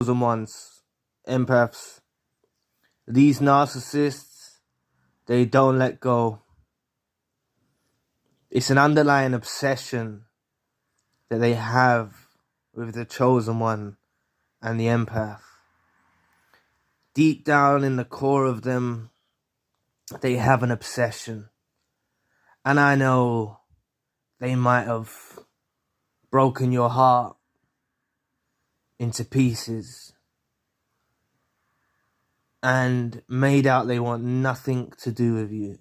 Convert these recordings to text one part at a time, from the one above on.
chosen ones, empaths, these narcissists, they don't let go. It's an underlying obsession that they have with the chosen one and the empath. Deep down in the core of them, they have an obsession. And I know they might have broken your heart into pieces and made out they want nothing to do with you.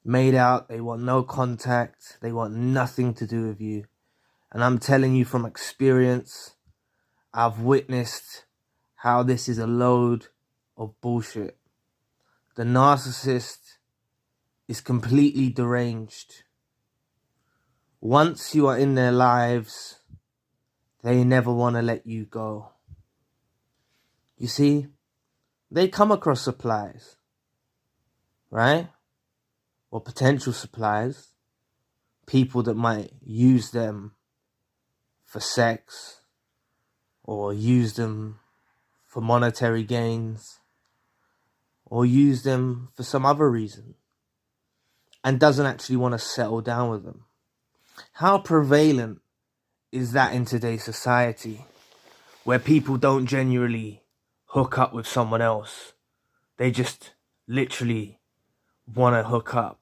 Made out they want no contact, they want nothing to do with you. And I'm telling you from experience, I've witnessed how this is a load of bullshit. The narcissist is completely deranged. Once you are in their lives, they never want to let you go. You see, they come across supplies, right? Or potential supplies. People that might use them for sex or use them for monetary gains or use them for some other reason and doesn't actually want to settle down with them. How prevalent is that in today's society, where people don't genuinely hook up with someone else? They just literally want to hook up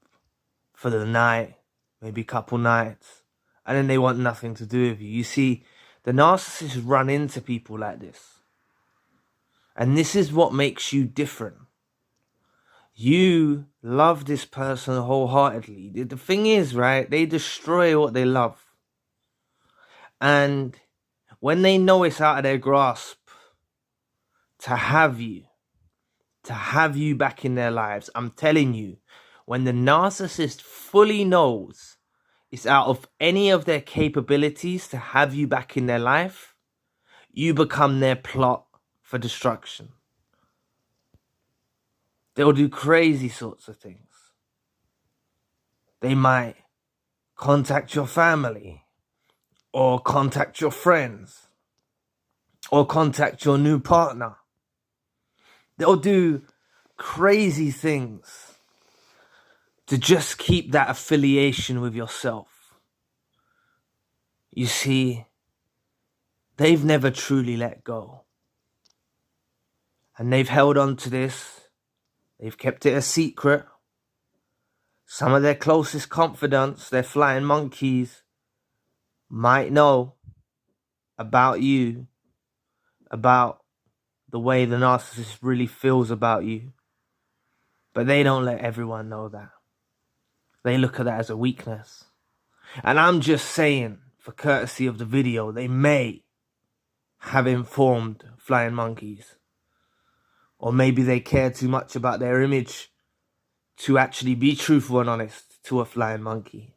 for the night, maybe a couple nights, and then they want nothing to do with you. You see, the narcissists run into people like this. And this is what makes you different. You love this person wholeheartedly. The thing is, right, they destroy what they love. And when they know it's out of their grasp to have you back in their lives, I'm telling you, when the narcissist fully knows it's out of any of their capabilities to have you back in their life, you become their plot for destruction. They'll do crazy sorts of things. They might contact your family, or contact your friends, or contact your new partner. They'll do crazy things to just keep that affiliation with yourself. You see, they've never truly let go. And they've held on to this. They've kept it a secret. Some of their closest confidants, their flying monkeys, might know about you, about the way the narcissist really feels about you. But they don't let everyone know that. They look at that as a weakness. And I'm just saying, for courtesy of the video, they may have informed flying monkeys. Or maybe they care too much about their image to actually be truthful and honest to a flying monkey.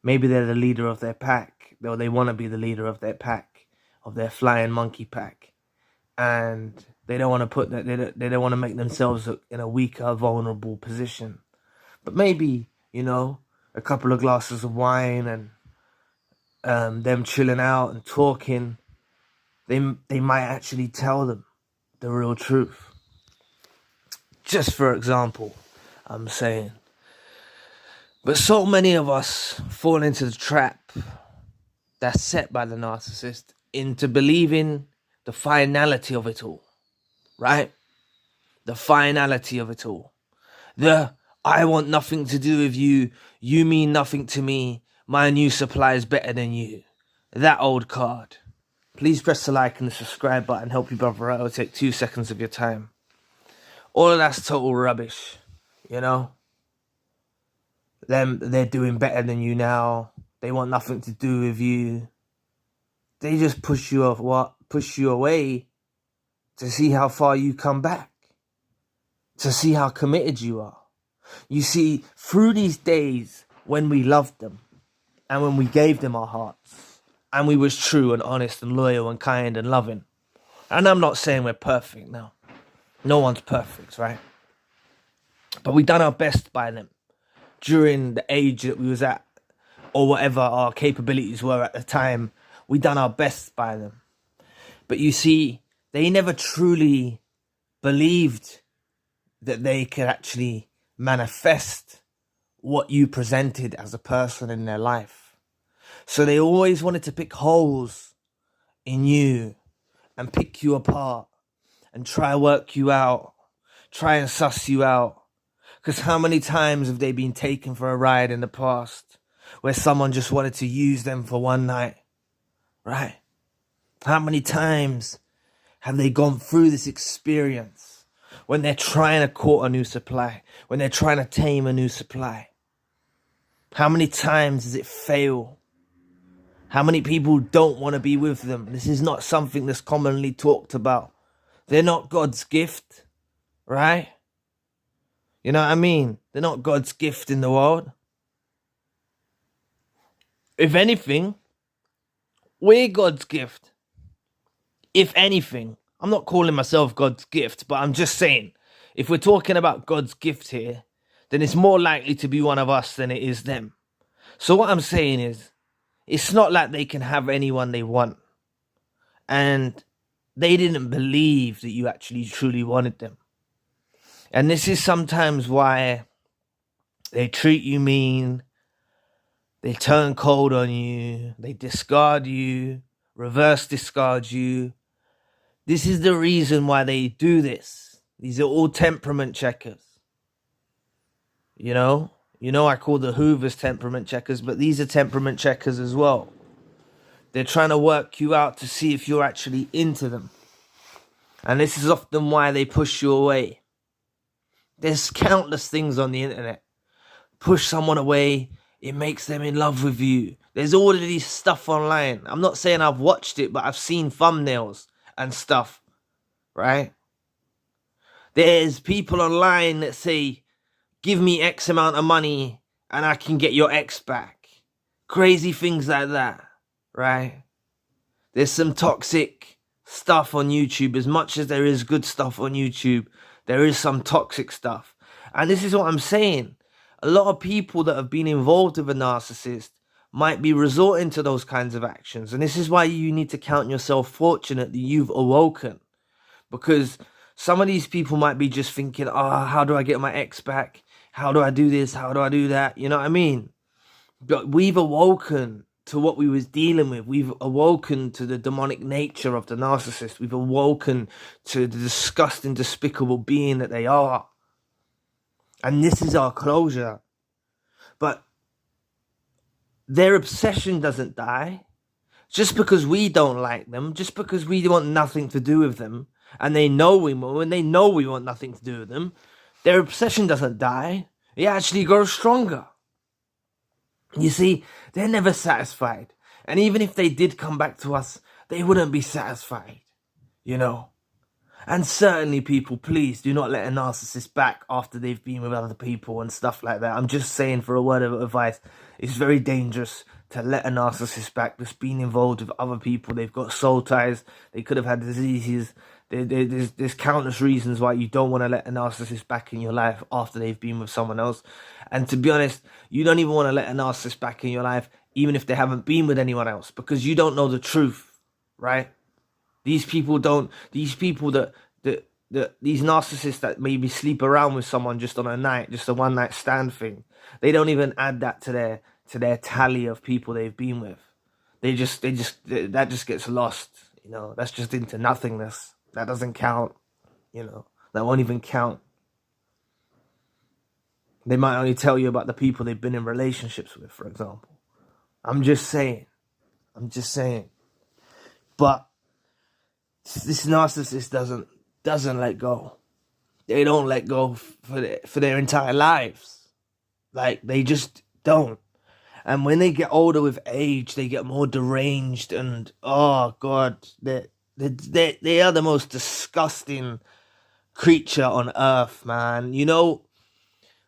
Maybe they're the leader of their pack, or they want to be the leader of their pack, of their flying monkey pack. And they don't want to put that, they don't want to make themselves in a weaker, vulnerable position. But maybe, you know, a couple of glasses of wine and them chilling out and talking, they might actually tell them the real truth. Just for example, I'm saying. But so many of us fall into the trap that's set by the narcissist into believing the finality of it all, right? The finality of it all. The I want nothing to do with you, you mean nothing to me, my new supply is better than you. That old card. Please press the like and the subscribe button. Help your brother out. It'll take 2 seconds of your time. All of that's total rubbish, you know? They're doing better than you now. They want nothing to do with you. They just push you away to see how far you come back. To see how committed you are. You see, through these days when we loved them and when we gave them our hearts, and we was true and honest and loyal and kind and loving. And I'm not saying we're perfect now. No one's perfect, right? But we done our best by them during the age that we was at, or whatever our capabilities were at the time. We done our best by them. But you see, they never truly believed that they could actually manifest what you presented as a person in their life. So they always wanted to pick holes in you and pick you apart and try work you out, try and suss you out. Because how many times have they been taken for a ride in the past where someone just wanted to use them for one night, right? How many times have they gone through this experience when they're trying to court a new supply, when they're trying to tame a new supply? How many times does it fail? How many people don't want to be with them? This is not something that's commonly talked about. They're not God's gift, right? You know what I mean? They're not God's gift in the world. If anything, we're God's gift. If anything, I'm not calling myself God's gift, but I'm just saying, if we're talking about God's gift here, then it's more likely to be one of us than it is them. So what I'm saying is, it's not like they can have anyone they want. And they didn't believe that you actually truly wanted them. And this is sometimes why they treat you mean, they turn cold on you, they discard you, reverse discard you. This is the reason why they do this. These are all temperament checkers. You know, I call the Hoovers temperament checkers, but these are temperament checkers as well. They're trying to work you out to see if you're actually into them. And this is often why they push you away. There's countless things on the internet. Push someone away, it makes them in love with you. There's all of these stuff online. I'm not saying I've watched it, but I've seen thumbnails and stuff, right? There's people online that say, give me X amount of money and I can get your ex back. Crazy things like that, right? There's some toxic stuff on YouTube. As much as there is good stuff on YouTube, there is some toxic stuff. And this is what I'm saying. A lot of people that have been involved with a narcissist might be resorting to those kinds of actions. And this is why you need to count yourself fortunate that you've awoken. Because some of these people might be just thinking, how do I get my ex back? How do I do this? How do I do that? You know what I mean? But we've awoken to what we was dealing with. We've awoken to the demonic nature of the narcissist. We've awoken to the disgusting, despicable being that they are. And this is our closure. But their obsession doesn't die. Just because we don't like them, just because we want nothing to do with them, and they know we will, and they know we want nothing to do with them, their obsession doesn't die. It actually grows stronger. You see, they're never satisfied. And even if they did come back to us, they wouldn't be satisfied, you know. And certainly, people, please do not let a narcissist back after they've been with other people and stuff like that. I'm just saying, for a word of advice, it's very dangerous to let a narcissist back that's been involved with other people. They've got soul ties. They could have had diseases. There's countless reasons why you don't want to let a narcissist back in your life after they've been with someone else. And to be honest, you don't even want to let a narcissist back in your life, even if they haven't been with anyone else, because you don't know the truth, right? These narcissists that maybe sleep around with someone just on a night, just a one night stand thing, they don't even add that to their tally of people they've been with. That just gets lost, you know. That's just into nothingness. That doesn't count, you know. That won't even count. They might only tell you about the people they've been in relationships with, for example. I'm just saying. But this narcissist doesn't let go. They don't let go for their entire lives. Like, they just don't. And when they get older with age, they get more deranged, and oh God, they are the most disgusting creature on earth, man. You know,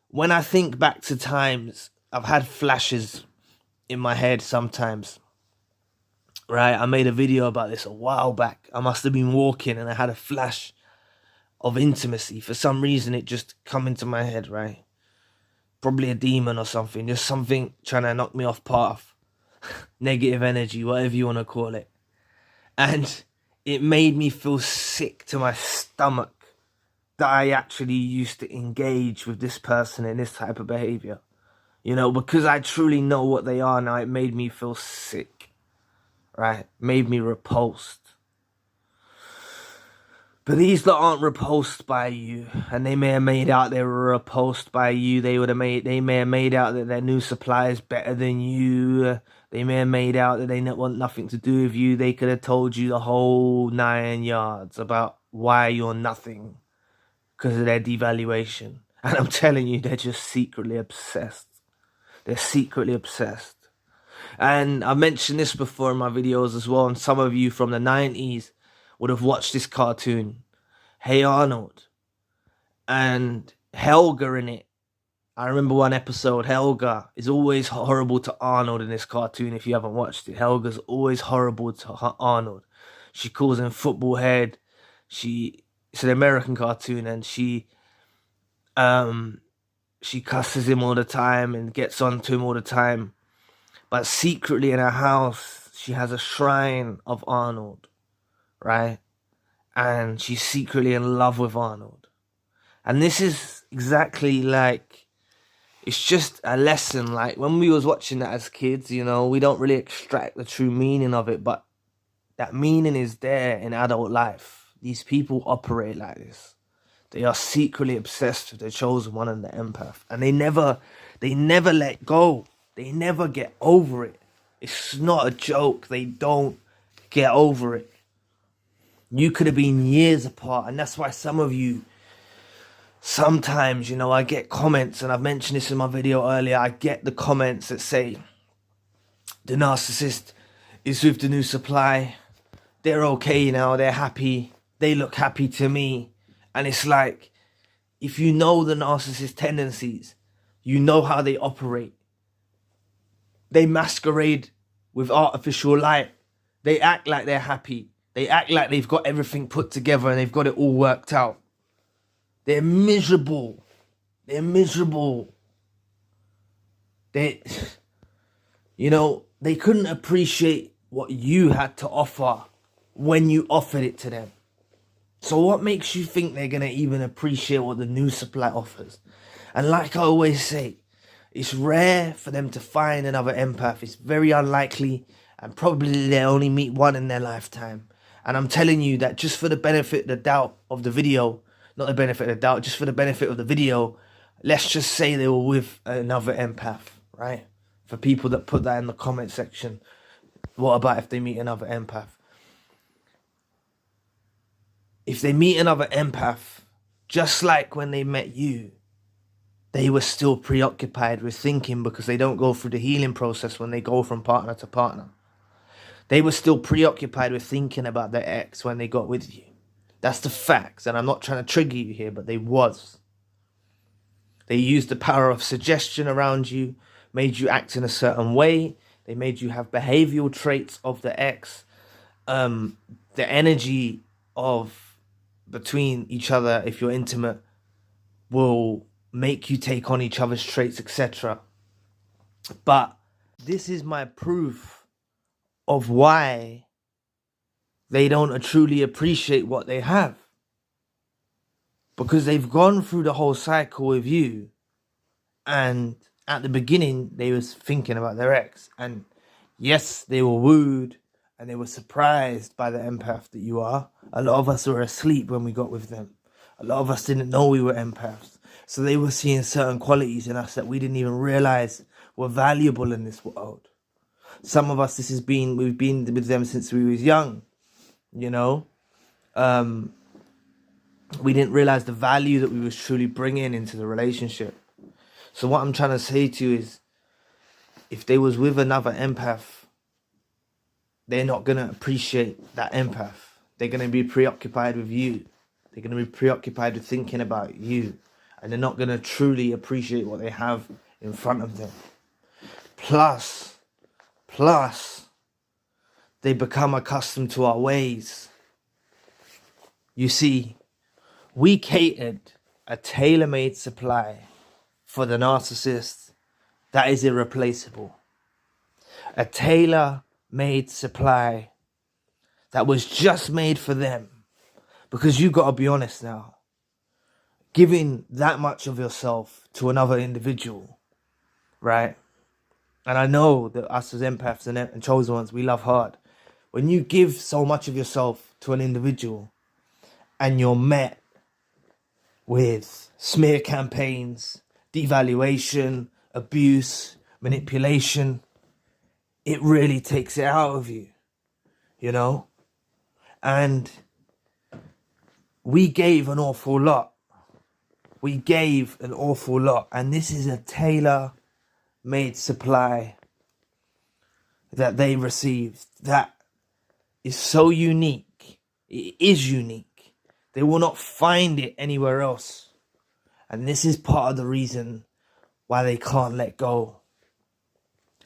when I think back to times, I've had flashes in my head sometimes. Right, I made a video about this a while back. I must have been walking and I had a flash of intimacy. For some reason, it just come into my head, right? Probably a demon or something. Just something trying to knock me off path. Negative energy, whatever you want to call it. And it made me feel sick to my stomach that I actually used to engage with this person in this type of behavior. You know, because I truly know what they are now, it made me feel sick, right? Made me repulsed. But these lot aren't repulsed by you, and they may have made out they were repulsed by you. They may have made out that their new supply is better than you. They may have made out that they want nothing to do with you. They could have told you the whole 9 yards about why you're nothing because of their devaluation. And I'm telling you, they're just secretly obsessed. They're secretly obsessed. And I mentioned this before in my videos as well, and some of you from the 90s would have watched this cartoon, Hey Arnold, and Helga in it. I remember one episode, Helga is always horrible to Arnold in this cartoon. If you haven't watched it, Helga's always horrible to Arnold. She calls him football head. It's an American cartoon, and she cusses him all the time and gets on to him all the time. But secretly in her house, she has a shrine of Arnold, right? And she's secretly in love with Arnold. And this is exactly like, it's just a lesson. Like when we was watching that as kids, you know, we don't really extract the true meaning of it, but that meaning is there in adult life. These people operate like this. They are secretly obsessed with the chosen one and the empath. And they never let go. They never get over it. It's not a joke. They don't get over it. You could have been years apart. And that's why some of you, sometimes, you know, I get comments, and I've mentioned this in my video earlier. I get the comments that say, the narcissist is with the new supply. They're okay now. They're happy. They look happy to me. And it's like, if you know the narcissist tendencies, you know how they operate. They masquerade with artificial light. They act like they're happy. They act like they've got everything put together and they've got it all worked out. They're miserable. They're miserable. You know, they couldn't appreciate what you had to offer when you offered it to them. So what makes you think they're going to even appreciate what the new supply offers? And like I always say, it's rare for them to find another empath. It's very unlikely, and probably they'll only meet one in their lifetime. And I'm telling you that just for the benefit of the doubt of the video, not the benefit of the doubt, just for the benefit of the video, let's just say they were with another empath, right? For people that put that in the comment section, what about if they meet another empath? If they meet another empath, just like when they met you, they were still preoccupied with thinking, because they don't go through the healing process when they go from partner to partner. They were still preoccupied with thinking about their ex when they got with you. That's the facts, and I'm not trying to trigger you here, but they was. They used the power of suggestion around you, made you act in a certain way. They made you have behavioral traits of the ex. The energy of between each other, if you're intimate, will make you take on each other's traits, etc. But this is my proof of why they don't truly appreciate what they have. Because they've gone through the whole cycle with you, and at the beginning they was thinking about their ex, and yes, they were wooed and they were surprised by the empath that you are. A lot of us were asleep when we got with them. A lot of us didn't know we were empaths. So they were seeing certain qualities in us that we didn't even realize were valuable in this world. Some of us, we've been with them since we was young, you know. We didn't realize the value that we was truly bringing into the relationship. So what I'm trying to say to you is, if they was with another empath, they're not going to appreciate that empath. They're going to be preoccupied with you. They're going to be preoccupied with thinking about you. And they're not going to truly appreciate what they have in front of them. Plus, they become accustomed to our ways. You see, we catered a tailor-made supply for the narcissist that is irreplaceable. A tailor-made supply that was just made for them. Because you got to be honest now. Giving that much of yourself to another individual, right? And I know that us as empaths and chosen ones, we love hard. When you give so much of yourself to an individual and you're met with smear campaigns, devaluation, abuse, manipulation, it really takes it out of you, you know? And we gave an awful lot. We gave an awful lot. And this is a tailor-made supply that they received that is so unique. It is unique. They will not find it anywhere else. And this is part of the reason why they can't let go.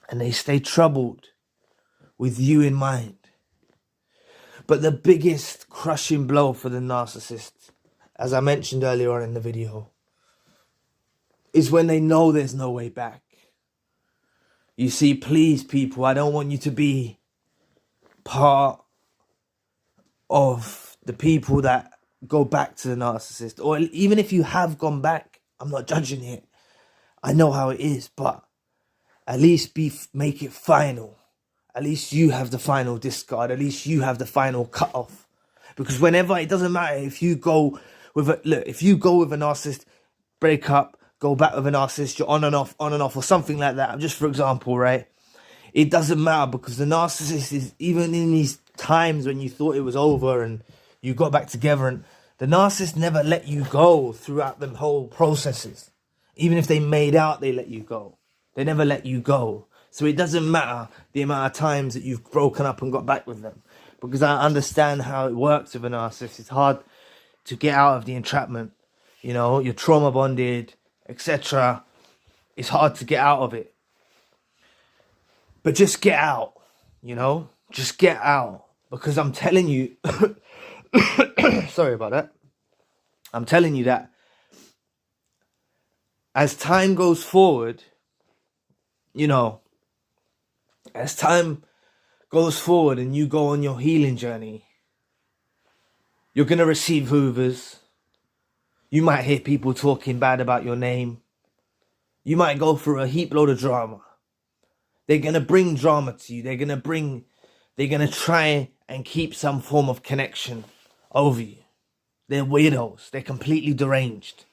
And they stay troubled with you in mind. But the biggest crushing blow for the narcissist, as I mentioned earlier on in the video, is when they know there's no way back. You see, please, people, I don't want you to be part of the people that go back to the narcissist. Or even if you have gone back, I'm not judging it. I know how it is, but at least make it final. At least you have the final discard. At least you have the final cutoff. Because whenever, it doesn't matter if you go with if you go with a narcissist, break up, go back with a narcissist, you're on and off, or something like that. Just for example, right? It doesn't matter, because the narcissist is, even in these times when you thought it was over and you got back together, and the narcissist never let you go throughout the whole processes. Even if they made out they let you go, they never let you go. So it doesn't matter the amount of times that you've broken up and got back with them. Because I understand how it works with a narcissist. It's hard to get out of the entrapment. You know, you're trauma bonded, etc. It's hard to get out of it. But just get out, you know? Just get out. Because I'm telling you... sorry about that. I'm telling you that as time goes forward, you know, as time goes forward and you go on your healing journey, you're going to receive hoovers. You might hear people talking bad about your name. You might go through a heap load of drama. They're going to bring drama to you. They're going to try and keep some form of connection over you. They're weirdos. They're completely deranged.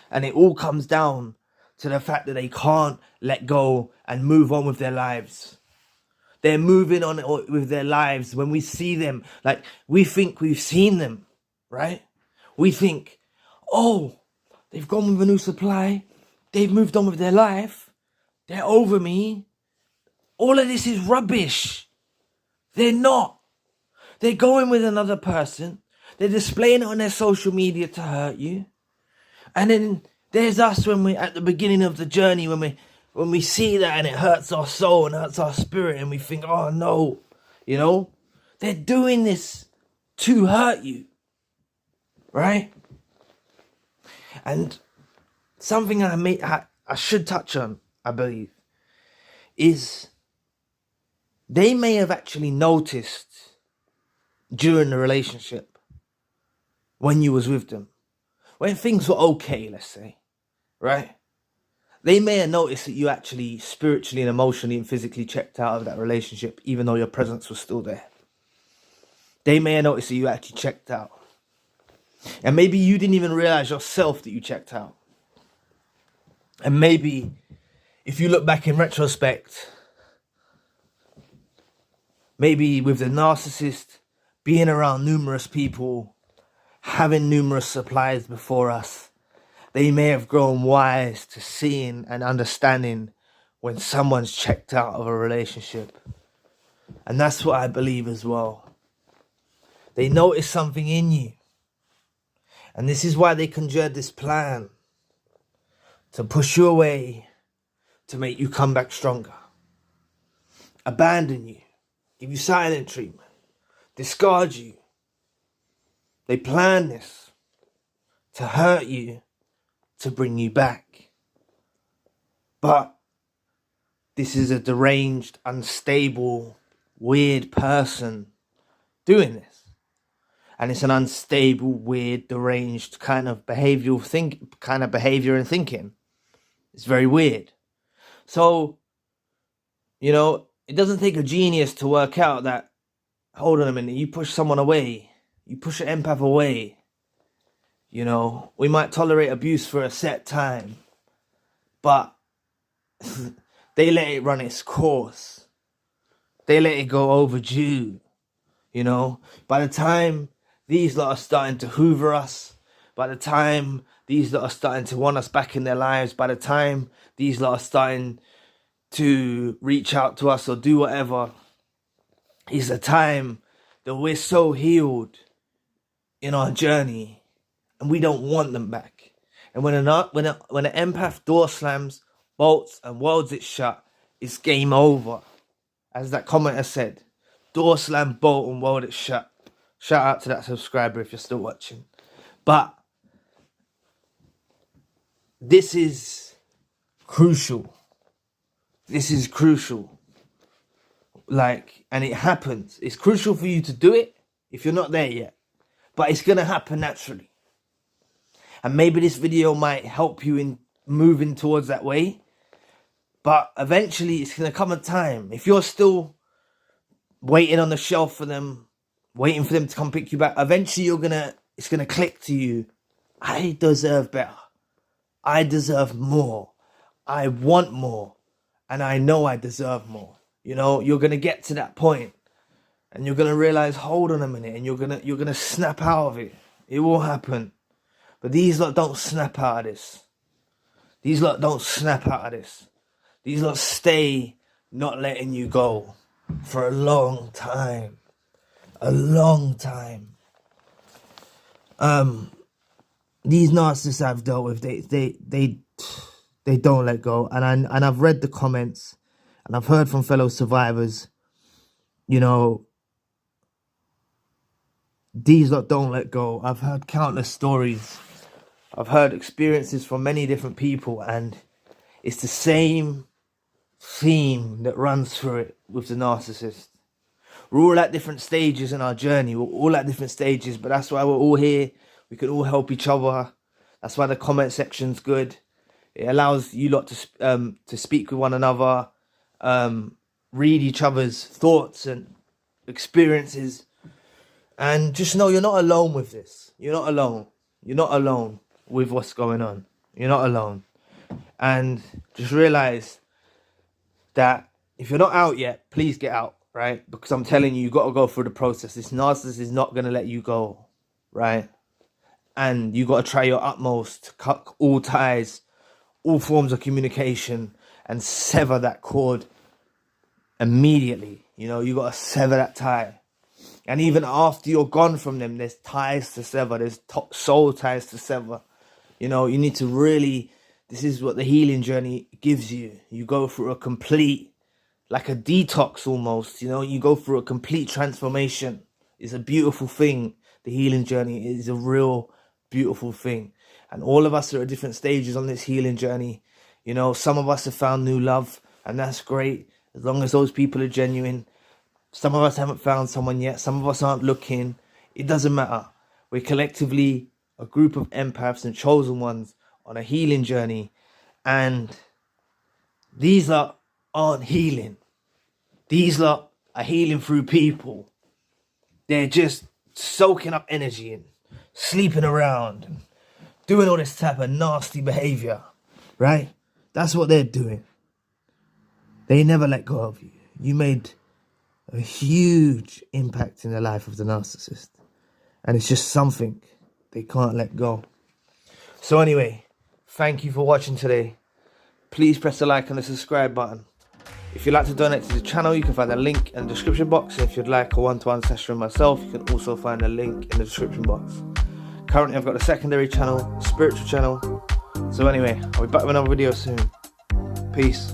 And it all comes down to the fact that they can't let go and move on with their lives. They're moving on with their lives. When we see them, like, we think we've seen them, right? We think, oh, they've gone with a new supply. They've moved on with their life. They're over me. All of this is rubbish. They're not. They're going with another person. They're displaying it on their social media to hurt you. And then there's us when we're at the beginning of the journey, when we see that and it hurts our soul and hurts our spirit, and we think, oh no, you know, they're doing this to hurt you, right? And something I should touch on, I believe, is they may have actually noticed during the relationship when you was with them, when things were okay, let's say, right? They may have noticed that you actually spiritually and emotionally and physically checked out of that relationship, even though your presence was still there. They may have noticed that you actually checked out. And maybe you didn't even realize yourself that you checked out. And maybe if you look back in retrospect, maybe with the narcissist being around numerous people, having numerous suppliers before us, they may have grown wise to seeing and understanding when someone's checked out of a relationship. And that's what I believe as well. They notice something in you. And this is why they conjured this plan to push you away, to make you come back stronger, abandon you, give you silent treatment, discard you. They plan this to hurt you, to bring you back. But this is a deranged, unstable, weird person doing this. And it's an unstable, weird, deranged kind of behavior and thinking. It's very weird. So, you know, it doesn't take a genius to work out that, hold on a minute, you push someone away, you push an empath away. You know, we might tolerate abuse for a set time, but they let it run its course. They let it go overdue. You know, by the time these lot are starting to hoover us, by the time these lot are starting to want us back in their lives, by the time these lot are starting to reach out to us or do whatever, is a time that we're so healed in our journey and we don't want them back. And when an empath door slams, bolts and welds it shut, it's game over. As that commenter said, door slam, bolt and weld it shut. Shout out to that subscriber if you're still watching. But this is crucial. This is crucial. Like, and it happens. It's crucial for you to do it if you're not there yet. But it's going to happen naturally. And maybe this video might help you in moving towards that way. But eventually it's going to come a time. If you're still waiting on the shelf for them, waiting for them to come pick you back, eventually it's going to click to you. I deserve better. I deserve more. I want more. And I know I deserve more. You know, you're going to get to that point and you're going to realize, hold on a minute, and you're going to snap out of it. It will happen. But these lot don't snap out of this. These lot don't snap out of this. These lot stay not letting you go for a long time. A long time. These narcissists I've dealt with, they don't let go. And I've read the comments and I've heard from fellow survivors, you know, these lot don't let go. I've heard countless stories. I've heard experiences from many different people, and it's the same theme that runs through it with the narcissist. We're all at different stages in our journey. We're all at different stages, but that's why we're all here. We can all help each other. That's why the comment section's good. It allows you lot to speak with one another, read each other's thoughts and experiences, and just know you're not alone with this. You're not alone. You're not alone with what's going on. You're not alone. And just realize that if you're not out yet, please get out, right? Because I'm telling you, you've got to go through the process. This narcissist is not going to let you go, right? And you got to try your utmost to cut all ties, all forms of communication, and sever that cord immediately. You know, you got to sever that tie. And even after you're gone from them, there's ties to sever. There's soul ties to sever. You know, you need to really, this is what the healing journey gives you. You go through a complete, like a detox almost, you know, you go through a complete transformation. It's a beautiful thing. The healing journey is a real beautiful thing. And all of us are at different stages on this healing journey. You know, some of us have found new love, and that's great, as long as those people are genuine. Some of us haven't found someone yet. Some of us aren't looking. It doesn't matter. We're collectively a group of empaths and chosen ones on a healing journey. And these lot aren't healing. These lot are healing through people. They're just soaking up energy and sleeping around and doing all this type of nasty behavior, right? That's what they're doing. They never let go of you. You made a huge impact in the life of the narcissist, and it's just something they can't let go. So anyway, thank you for watching today. Please press the like and the subscribe button. If you'd like to donate to the channel, you can find the link in the description box. And if you'd like a one-to-one session with myself, you can also find a link in the description box. Currently, I've got a secondary channel, spiritual channel. So anyway, I'll be back with another video soon. Peace.